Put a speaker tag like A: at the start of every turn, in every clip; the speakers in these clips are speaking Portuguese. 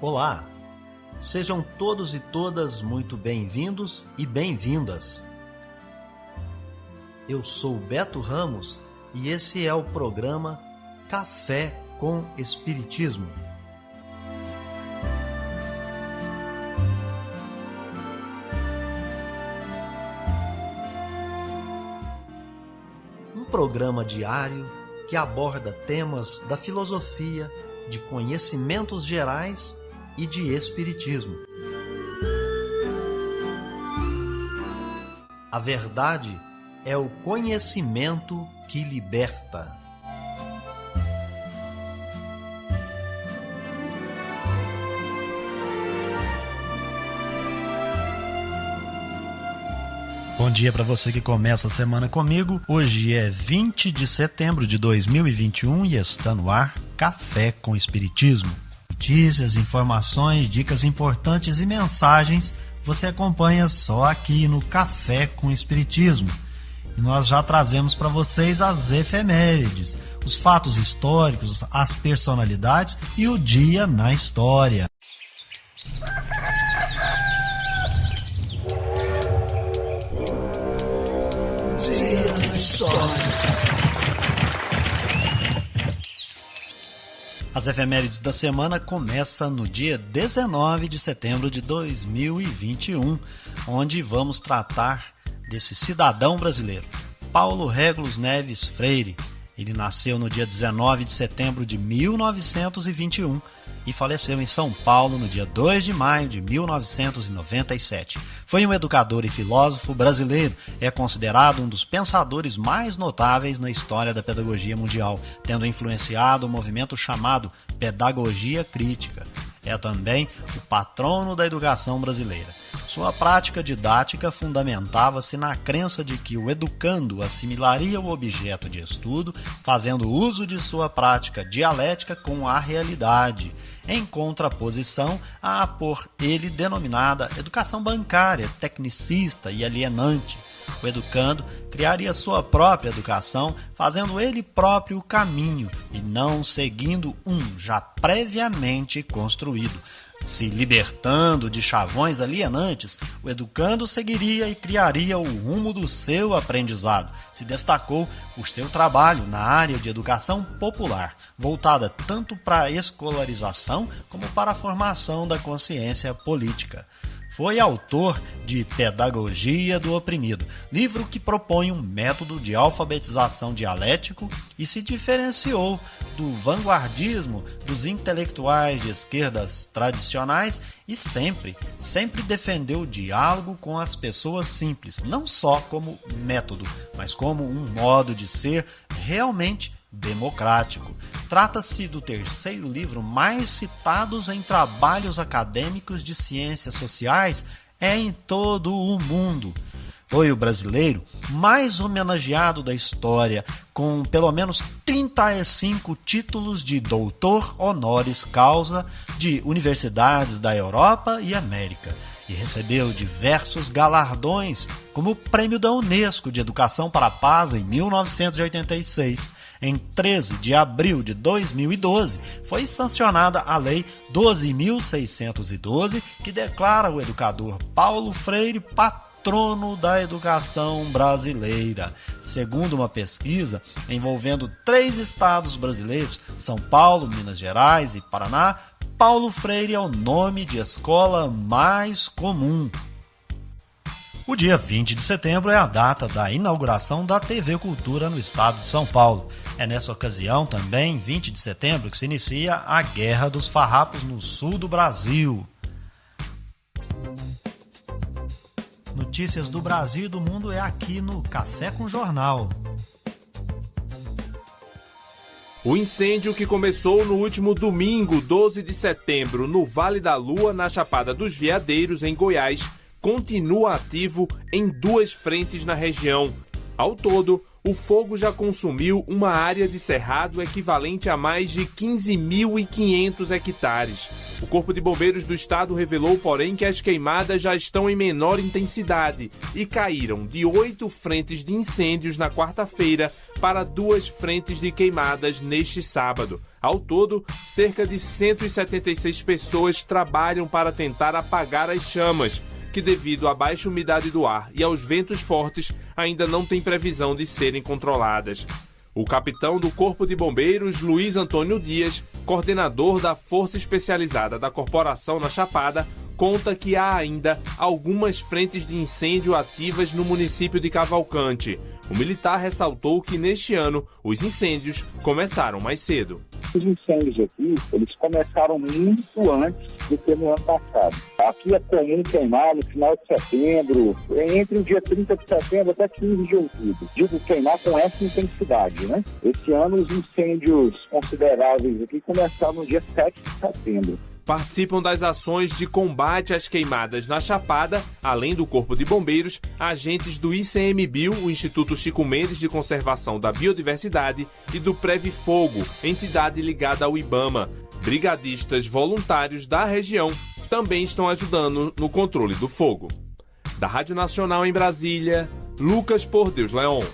A: Olá, sejam todos e todas muito bem-vindos e bem-vindas. Eu sou Beto Ramos e esse é o programa Café com Espiritismo. Um programa diário que aborda temas da filosofia, de conhecimentos gerais e de espiritismo. A verdade é o conhecimento que liberta. Bom dia para você que começa a semana comigo. Hoje é 20 de setembro de 2021 e está no ar Café com Espiritismo. Notícias, informações, dicas importantes e mensagens você acompanha só aqui no Café com Espiritismo. E nós já trazemos para vocês as efemérides, os fatos históricos, as personalidades e o dia na história. Dia na história. As efemérides da semana começam no dia 19 de setembro de 2021, onde vamos tratar desse cidadão brasileiro, Paulo Régulus Neves Freire. Ele nasceu no dia 19 de setembro de 1921 e faleceu em São Paulo no dia 2 de maio de 1997. Foi um educador e filósofo brasileiro. É considerado um dos pensadores mais notáveis na história da pedagogia mundial, tendo influenciado o movimento chamado Pedagogia Crítica. É também o patrono da educação brasileira. Sua prática didática fundamentava-se na crença de que o educando assimilaria o objeto de estudo, fazendo uso de sua prática dialética com a realidade, em contraposição à por ele denominada educação bancária, tecnicista e alienante. O educando criaria sua própria educação, fazendo ele próprio o caminho e não seguindo um já previamente construído. Se libertando de chavões alienantes, o educando seguiria e criaria o rumo do seu aprendizado. Se destacou o seu trabalho na área de educação popular, voltada tanto para a escolarização como para a formação da consciência política. Foi autor de Pedagogia do Oprimido, livro que propõe um método de alfabetização dialético e se diferenciou do vanguardismo dos intelectuais de esquerdas tradicionais e sempre defendeu o diálogo com as pessoas simples, não só como método, mas como um modo de ser realmente democrático. Trata-se do terceiro livro mais citados em trabalhos acadêmicos de ciências sociais em todo o mundo. Foi o brasileiro mais homenageado da história, com pelo menos 35 títulos de doutor honoris causa de universidades da Europa e América. E recebeu diversos galardões, como o Prêmio da Unesco de Educação para a Paz em 1986. Em 13 de abril de 2012, foi sancionada a Lei 12.612, que declara o educador Paulo Freire patrono da educação brasileira. Segundo uma pesquisa envolvendo 3 estados brasileiros, São Paulo, Minas Gerais e Paraná, Paulo Freire é o nome de escola mais comum. O dia 20 de setembro é a data da inauguração da TV Cultura no estado de São Paulo. É nessa ocasião, também, 20 de setembro, que se inicia a Guerra dos Farrapos no sul do Brasil. Notícias do Brasil e do mundo é aqui no Café com Jornal.
B: O incêndio que começou no último domingo, 12 de setembro, no Vale da Lua, na Chapada dos Veadeiros, em Goiás, continua ativo em 2 frentes na região. Ao todo, o fogo já consumiu uma área de cerrado equivalente a mais de 15.500 hectares. O Corpo de Bombeiros do Estado revelou, porém, que as queimadas já estão em menor intensidade e caíram de 8 frentes de incêndios na quarta-feira para 2 frentes de queimadas neste sábado. Ao todo, cerca de 176 pessoas trabalham para tentar apagar as chamas, que devido à baixa umidade do ar e aos ventos fortes, ainda não tem previsão de serem controladas. O capitão do Corpo de Bombeiros, Luiz Antônio Dias, coordenador da Força Especializada da Corporação na Chapada, conta que há ainda algumas frentes de incêndio ativas no município de Cavalcante. O militar ressaltou que neste ano os incêndios começaram mais cedo.
C: Os incêndios aqui, eles começaram muito antes do que no ano passado. Aqui é comum queimar no final de setembro, entre o dia 30 de setembro até 15 de outubro. Digo queimar com essa intensidade, né? Esse ano os incêndios consideráveis aqui começaram no dia 7 de setembro.
B: Participam das ações de combate às queimadas na Chapada, além do Corpo de Bombeiros, agentes do ICMBio, o Instituto Chico Mendes de Conservação da Biodiversidade, e do Previfogo, entidade ligada ao IBAMA. Brigadistas voluntários da região também estão ajudando no controle do fogo. Da Rádio Nacional em Brasília, Lucas Por Deus Leon.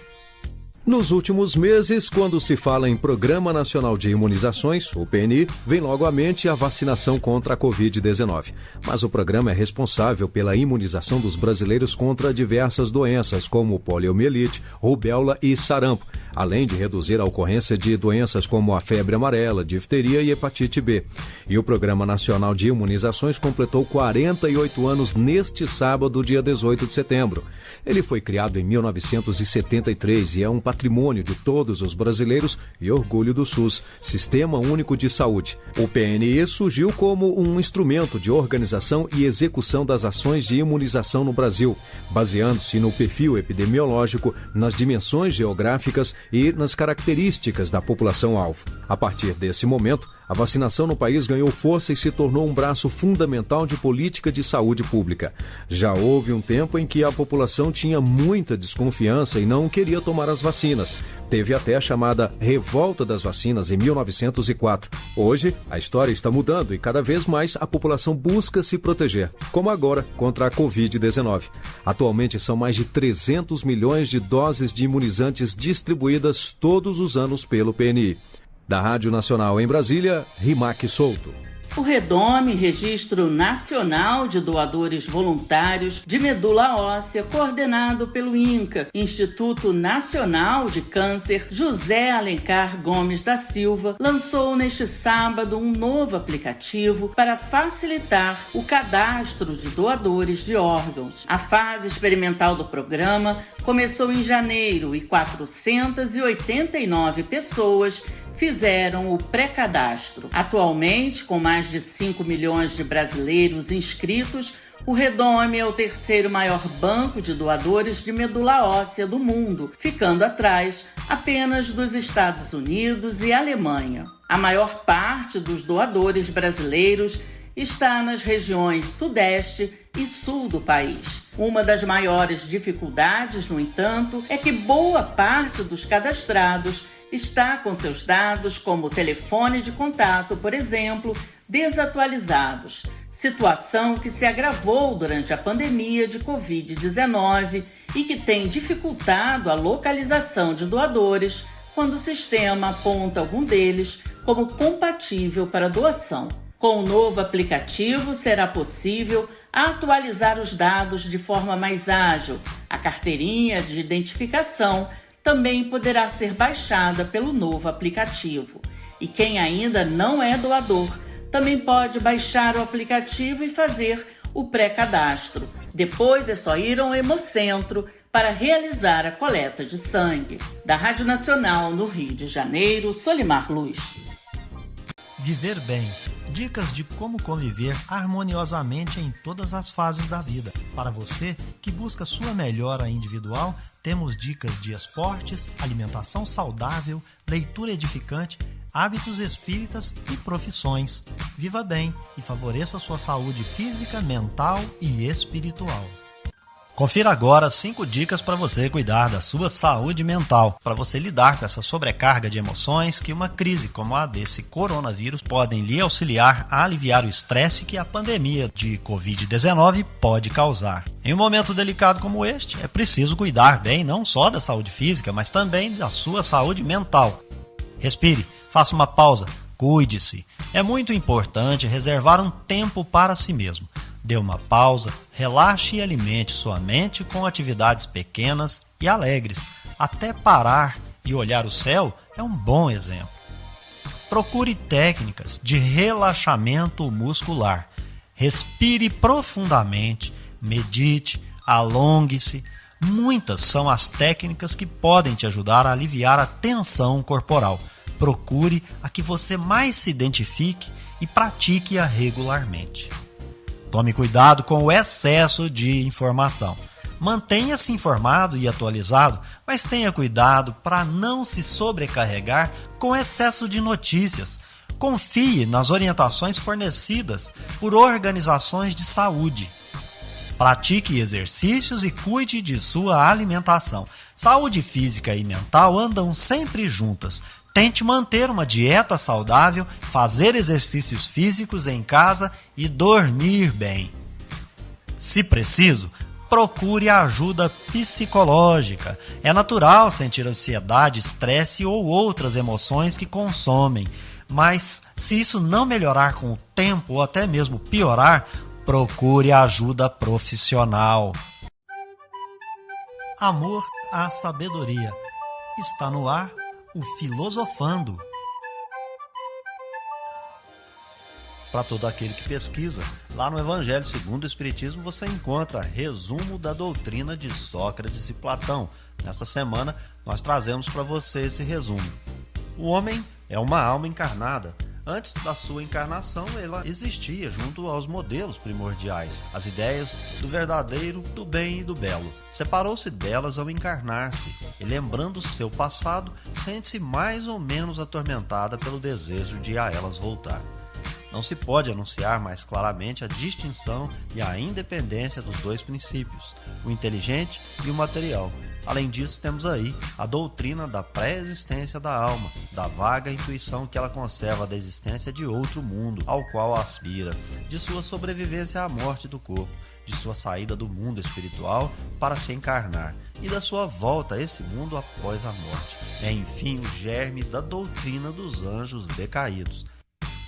D: Nos últimos meses, quando se fala em Programa Nacional de Imunizações, o PNI, vem logo à mente a vacinação contra a Covid-19. Mas o programa é responsável pela imunização dos brasileiros contra diversas doenças, como poliomielite, rubéola e sarampo, além de reduzir a ocorrência de doenças como a febre amarela, difteria e hepatite B. E o Programa Nacional de Imunizações completou 48 anos neste sábado, dia 18 de setembro. Ele foi criado em 1973 e é um patrimônio de todos os brasileiros e orgulho do SUS, Sistema Único de Saúde. O PNI surgiu como um instrumento de organização e execução das ações de imunização no Brasil, baseando-se no perfil epidemiológico, nas dimensões geográficas e nas características da população-alvo. A partir desse momento, a vacinação no país ganhou força e se tornou um braço fundamental de política de saúde pública. Já houve um tempo em que a população tinha muita desconfiança e não queria tomar as vacinas. Teve até a chamada Revolta das Vacinas em 1904. Hoje, a história está mudando e cada vez mais a população busca se proteger, como agora contra a Covid-19. Atualmente são mais de 300 milhões de doses de imunizantes distribuídas todos os anos pelo PNI. Da Rádio Nacional em Brasília, Rimac Souto.
E: O REDOME, Registro Nacional de Doadores Voluntários de Medula Óssea, coordenado pelo INCA, Instituto Nacional de Câncer José Alencar Gomes da Silva, lançou neste sábado um novo aplicativo para facilitar o cadastro de doadores de órgãos. A fase experimental do programa começou em janeiro e 489 pessoas fizeram o pré-cadastro. Atualmente, com mais de 5 milhões de brasileiros inscritos, o REDOME é o terceiro maior banco de doadores de medula óssea do mundo, ficando atrás apenas dos Estados Unidos e Alemanha. A maior parte dos doadores brasileiros está nas regiões Sudeste e Sul do país. Uma das maiores dificuldades, no entanto, é que boa parte dos cadastrados está com seus dados, como telefone de contato, por exemplo, desatualizados, situação que se agravou durante a pandemia de Covid-19 e que tem dificultado a localização de doadores quando o sistema aponta algum deles como compatível para doação. Com o novo aplicativo, será possível atualizar os dados de forma mais ágil. A carteirinha de identificação também poderá ser baixada pelo novo aplicativo. E quem ainda não é doador também pode baixar o aplicativo e fazer o pré-cadastro. Depois é só ir ao Hemocentro para realizar a coleta de sangue. Da Rádio Nacional no Rio de Janeiro, Solimar Luz.
A: Viver bem. Dicas de como conviver harmoniosamente em todas as fases da vida. Para você que busca sua melhora individual, temos dicas de esportes, alimentação saudável, leitura edificante, hábitos espíritas e profissões. Viva bem e favoreça sua saúde física, mental e espiritual. Confira agora 5 dicas para você cuidar da sua saúde mental, para você lidar com essa sobrecarga de emoções que uma crise como a desse coronavírus podem lhe auxiliar a aliviar o estresse que a pandemia de Covid-19 pode causar. Em um momento delicado como este, é preciso cuidar bem não só da saúde física, mas também da sua saúde mental. Respire, faça uma pausa, cuide-se. É muito importante reservar um tempo para si mesmo. Dê uma pausa, relaxe e alimente sua mente com atividades pequenas e alegres. Até parar e olhar o céu é um bom exemplo. Procure técnicas de relaxamento muscular. Respire profundamente, medite, alongue-se. Muitas são as técnicas que podem te ajudar a aliviar a tensão corporal. Procure a que você mais se identifique e pratique-a regularmente. Tome cuidado com o excesso de informação. Mantenha-se informado e atualizado, mas tenha cuidado para não se sobrecarregar com excesso de notícias. Confie nas orientações fornecidas por organizações de saúde. Pratique exercícios e cuide de sua alimentação. Saúde física e mental andam sempre juntas. Tente manter uma dieta saudável, fazer exercícios físicos em casa e dormir bem. Se preciso, procure ajuda psicológica. É natural sentir ansiedade, estresse ou outras emoções que consomem, mas se isso não melhorar com o tempo ou até mesmo piorar, procure ajuda profissional. Amor à sabedoria. Está no ar o Filosofando. Para todo aquele que pesquisa, lá no Evangelho segundo o Espiritismo você encontra resumo da doutrina de Sócrates e Platão. Nesta semana nós trazemos para você esse resumo. O homem é uma alma encarnada. Antes da sua encarnação, ela existia junto aos modelos primordiais, as ideias do verdadeiro, do bem e do belo. Separou-se delas ao encarnar-se, e lembrando seu passado, sente-se mais ou menos atormentada pelo desejo de a elas voltar. Não se pode anunciar mais claramente a distinção e a independência dos dois princípios, o inteligente e o material. Além disso, temos aí a doutrina da pré-existência da alma, da vaga intuição que ela conserva da existência de outro mundo ao qual aspira, de sua sobrevivência à morte do corpo, de sua saída do mundo espiritual para se encarnar e da sua volta a esse mundo após a morte. É, enfim, o germe da doutrina dos anjos decaídos.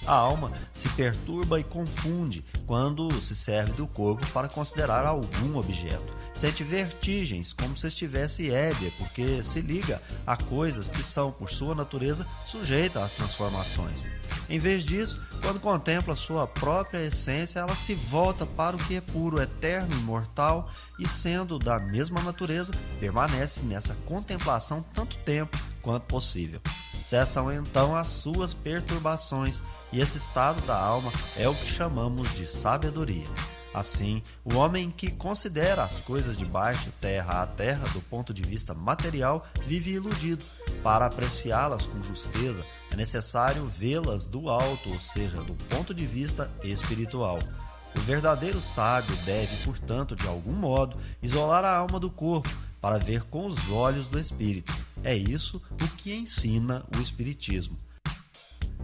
A: A alma se perturba e confunde quando se serve do corpo para considerar algum objeto. Sente vertigens como se estivesse ébria, porque se liga a coisas que são, por sua natureza, sujeitas às transformações. Em vez disso, quando contempla sua própria essência, ela se volta para o que é puro, eterno, imortal e, sendo da mesma natureza, permanece nessa contemplação tanto tempo quanto possível. Cessam então as suas perturbações, e esse estado da alma é o que chamamos de sabedoria. Assim, o homem que considera as coisas de baixo, terra a terra, do ponto de vista material, vive iludido. Para apreciá-las com justeza, é necessário vê-las do alto, ou seja, do ponto de vista espiritual. O verdadeiro sábio deve, portanto, de algum modo, isolar a alma do corpo, para ver com os olhos do espírito. É isso o que ensina o Espiritismo.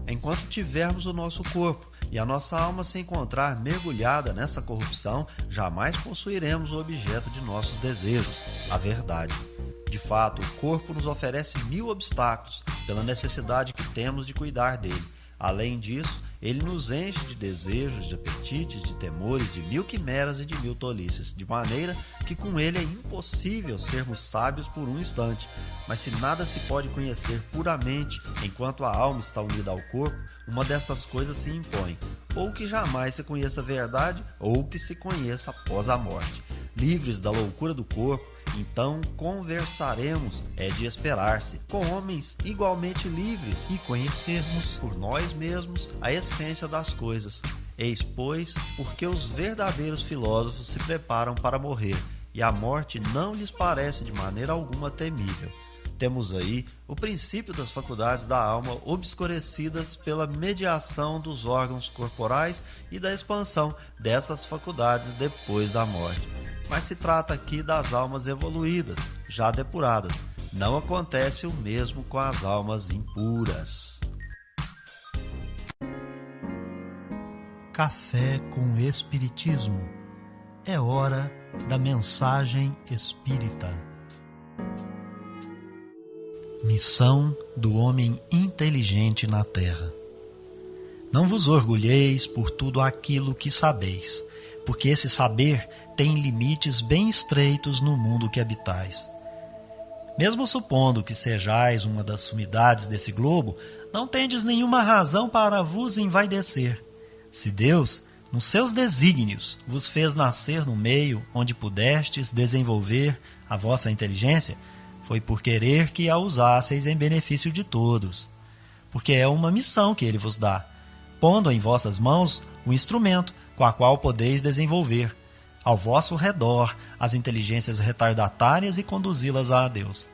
A: Enquanto tivermos o nosso corpo e a nossa alma se encontrar mergulhada nessa corrupção, jamais possuiremos o objeto de nossos desejos, a verdade. De fato, o corpo nos oferece 1000 obstáculos pela necessidade que temos de cuidar dele. Além disso, ele nos enche de desejos, de apetites, de temores, de 1000 quimeras e de 1000 tolices, de maneira que com ele é impossível sermos sábios por um instante. Mas se nada se pode conhecer puramente enquanto a alma está unida ao corpo, uma dessas coisas se impõe, ou que jamais se conheça a verdade, ou que se conheça após a morte. Livres da loucura do corpo, então conversaremos, é de esperar-se, com homens igualmente livres e conhecermos por nós mesmos a essência das coisas. Eis, pois, porque os verdadeiros filósofos se preparam para morrer, e a morte não lhes parece de maneira alguma temível. Temos aí o princípio das faculdades da alma obscurecidas pela mediação dos órgãos corporais e da expansão dessas faculdades depois da morte. Mas se trata aqui das almas evoluídas, já depuradas. Não acontece o mesmo com as almas impuras. Café com Espiritismo. É hora da mensagem espírita. Missão do homem inteligente na terra. Não vos orgulheis por tudo aquilo que sabeis, porque esse saber tem limites bem estreitos no mundo que habitais. Mesmo supondo que sejais uma das sumidades desse globo, não tendes nenhuma razão para vos envaidecer. Se Deus, nos seus desígnios, vos fez nascer no meio onde pudestes desenvolver a vossa inteligência, foi por querer que a usasseis em benefício de todos. Porque é uma missão que Ele vos dá, pondo em vossas mãos o instrumento com a qual podeis desenvolver, ao vosso redor, as inteligências retardatárias e conduzi-las a Deus.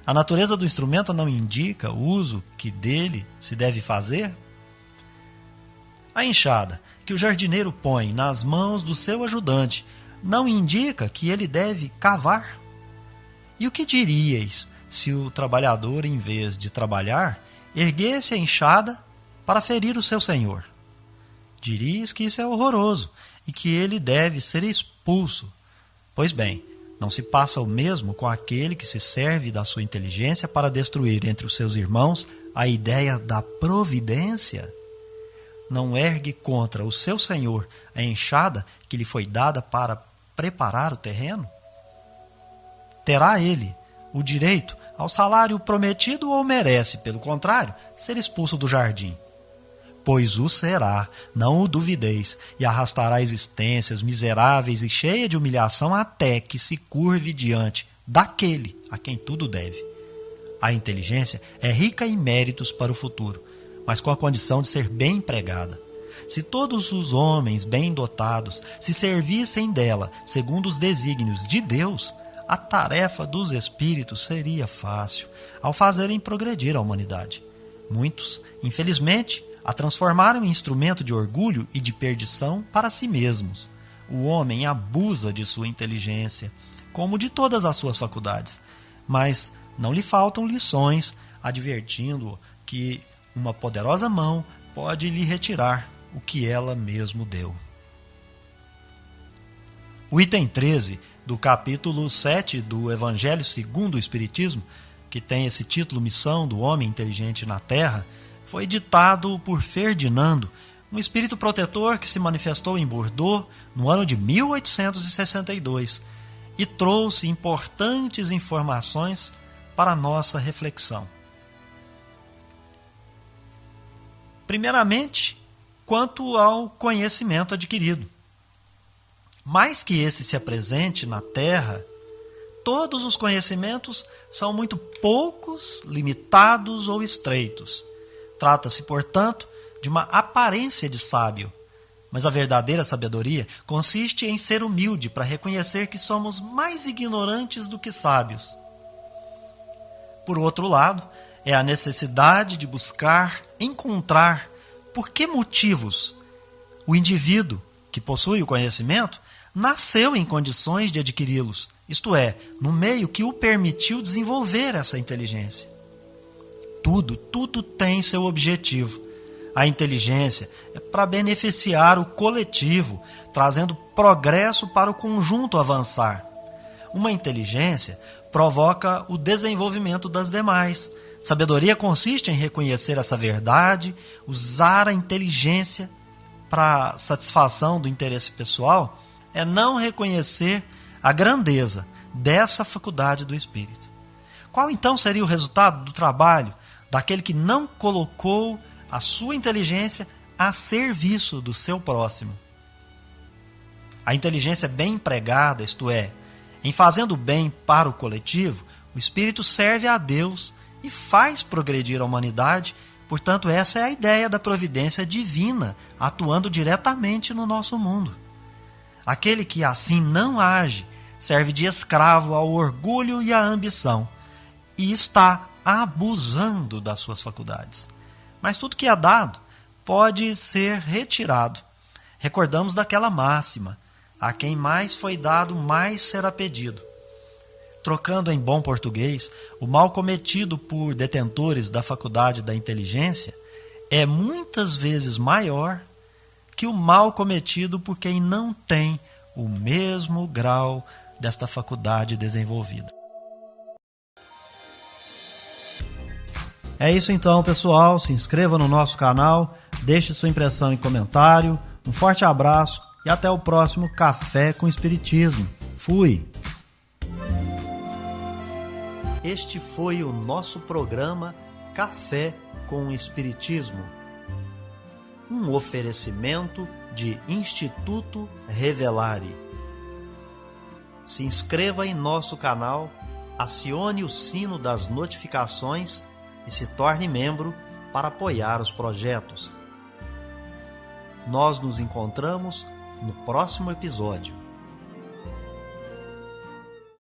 A: A natureza do instrumento não indica o uso que dele se deve fazer? A enxada que o jardineiro põe nas mãos do seu ajudante não indica que ele deve cavar? E o que diríeis se o trabalhador, em vez de trabalhar, erguesse a enxada para ferir o seu senhor? Dirias que isso é horroroso e que ele deve ser expulso. Pois bem, não se passa o mesmo com aquele que se serve da sua inteligência para destruir entre os seus irmãos a ideia da providência? Não ergue contra o seu senhor a enxada que lhe foi dada para preparar o terreno? Terá ele o direito ao salário prometido ou merece, pelo contrário, ser expulso do jardim? Pois o será, não o duvideis, e arrastará existências miseráveis e cheia de humilhação até que se curve diante daquele a quem tudo deve. A inteligência é rica em méritos para o futuro, mas com a condição de ser bem empregada. Se todos os homens bem dotados se servissem dela segundo os desígnios de Deus, a tarefa dos espíritos seria fácil ao fazerem progredir a humanidade. Muitos, infelizmente, a transformaram em instrumento de orgulho e de perdição para si mesmos. O homem abusa de sua inteligência, como de todas as suas faculdades, mas não lhe faltam lições, advertindo-o que uma poderosa mão pode lhe retirar o que ela mesmo deu. O item 13 do capítulo 7 do Evangelho segundo o Espiritismo, que tem esse título Missão do Homem Inteligente na Terra, foi ditado por Ferdinando, um espírito protetor que se manifestou em Bordeaux no ano de 1862 e trouxe importantes informações para a nossa reflexão. Primeiramente, quanto ao conhecimento adquirido. Mais que esse se apresente na Terra, todos os conhecimentos são muito poucos, limitados ou estreitos. Trata-se, portanto, de uma aparência de sábio, mas a verdadeira sabedoria consiste em ser humilde para reconhecer que somos mais ignorantes do que sábios. Por outro lado, é a necessidade de buscar, encontrar por que motivos o indivíduo que possui o conhecimento nasceu em condições de adquiri-los, isto é, no meio que o permitiu desenvolver essa inteligência. Tudo tem seu objetivo. A inteligência é para beneficiar o coletivo, trazendo progresso para o conjunto avançar. Uma inteligência provoca o desenvolvimento das demais. Sabedoria consiste em reconhecer essa verdade, usar a inteligência para satisfação do interesse pessoal, é não reconhecer a grandeza dessa faculdade do espírito. Qual então seria o resultado do trabalho daquele que não colocou a sua inteligência a serviço do seu próximo? A inteligência bem empregada, isto é, em fazendo bem para o coletivo, o espírito serve a Deus e faz progredir a humanidade. Portanto, essa é a ideia da providência divina atuando diretamente no nosso mundo. Aquele que assim não age serve de escravo ao orgulho e à ambição e está abusando das suas faculdades. Mas tudo que é dado pode ser retirado. Recordamos daquela máxima: A quem mais foi dado, mais será pedido. Trocando em bom português, o mal cometido por detentores da faculdade da inteligência é muitas vezes maior que o mal cometido por quem não tem o mesmo grau desta faculdade desenvolvida. É isso então, pessoal. Se inscreva no nosso canal, deixe sua impressão em comentário. Um forte abraço e até o próximo Café com Espiritismo. Fui! Este foi o nosso programa Café com Espiritismo. Um oferecimento de Instituto Revelare. Se inscreva em nosso canal, acione o sino das notificações e se torne membro para apoiar os projetos. Nós nos encontramos no próximo episódio.